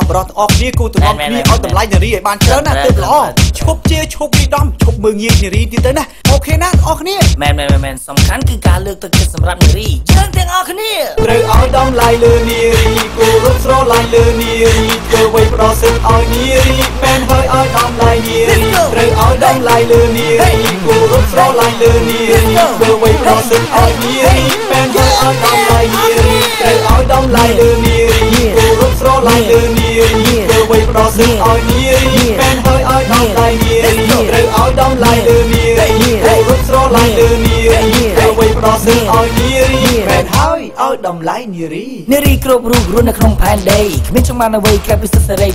บรอออกนี่กูตัวน้องนี่เอาតម្លៃនារីឲ្យបានច្រើនណាស់ទៅល្អឈប់ជាឈប់វិដំឈប់មើងងាយនារីទៀតទៅណាអូខេណាអរគ្នាមែនសំខាន់គឺការលើកទឹកចិត្តសម្រាប់នារីយើងទាំងអស់គ្នាត្រូវឲ្យតម្លៃលើនារីគោរពស្រឡាញ់លើនារីធ្វើអ្វីផ្ដោតសិទ្ធឲ្យនារីមែនហើយឲ្យតម្លៃនារីត្រូវឲ្យតម្លៃលើនារីគោរពស្រឡាញ់លើនារីធ្វើអ្វីផ្ដោតសិទ្ធឲ្យនារីមែនហើយឲ្យតម្លៃនារីត្រូវឲ្យតម្លៃលើនារីគោរពស្រឡាញ់លើនារីធ្វើអ្វីផ្ដោតសិទ្ធឲ្យនារីមែនហើយឲ្យតម្លៃនារីត្រូវឲ្យតម្លៃលើនារីគោរពស្រឡាញ់លើនារីធ្វើអ្វីផ្ដោតសិទ្ធឲ្យនារីមែនហើយឲ្យតម្លៃនារីគ្រប់រូបរស់នៅក្នុងផែនដីគ្មានចំណានអ្វីក្រៅពីសិទ្ធិសេរី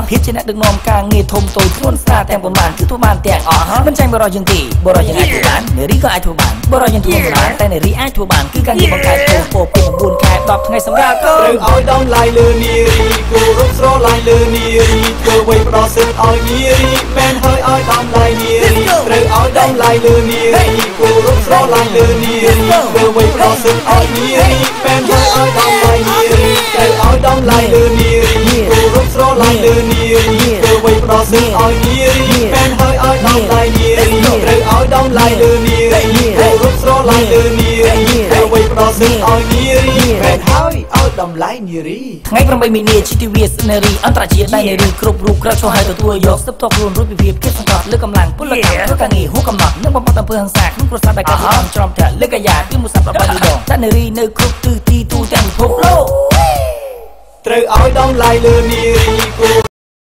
ភាពជាអ្នកដឹកនាំការងារធំតូចធ្ងន់ស្រាលទាំងប៉ុន្មានគឺធ្វើបានទាំងអស់មិនចាញ់បរិយាយើងទេបរិយាយើងអាចធ្វើបាននារីក៏អាចធ្វើបានបរិយាយើងធ្វើបានតែនារីអាចធ្វើបានគឺការងារបង្កើតពោពី9ខែ10ថ្ងៃសម្រាប់ត្រូវឲ្យតម្លៃលើនារីគោរពស្រឡាញ់លើនារីធ្វើអ្វីផ្ដោតសិទ្ធឲ្យនារីមែនហើយឲ្យតម្លៃនារីត្រូវឲ្យតម្លៃលើនារីគោរពស្រឡាញ់លើនារីធ្វើអ្វីផ្ដោតសិទ្ធឲ្យនារីមែនហើយឲ្យតម្លៃនារីត្រូវឲ្យតម្លៃលើនារីគោរពស្រឡាញ់លើនារីធ្វើអ្វីផ្ដោតសិទ្ធឲ្យនារីមែនហើយឲ្យតម្លៃនារីត្រូវឲ្យតម្លៃលើនារីគោរពស្រឡាញ់លើនារីធ្វើអ្វីផ្ដោតសិទ្ធឲ្យនារីមែនហើយឲ្យតម្លៃនារីថ្ងៃ8មីនាជាទិវានារីអន្តរជាតិដែលនារីគ្រប់រូបក្រៅចូលហើយទទួលយកសិទ្ធិខ្លួនរួចពីភាពគិតសង្កត់លើកម្លាំងពលកម្មធ្វើការងារហួសកំណត់និងបំផុតអំពើហិង្សាក្នុងប្រសាទដែលកើតឡើងច្រំធាក់លើកាយាពីមុសាប្របានីដងតែនារីនៅគ្រប់ទិសទីទូទាំងពិភពលោកត្រូវឲ្យតម្លៃលើនារី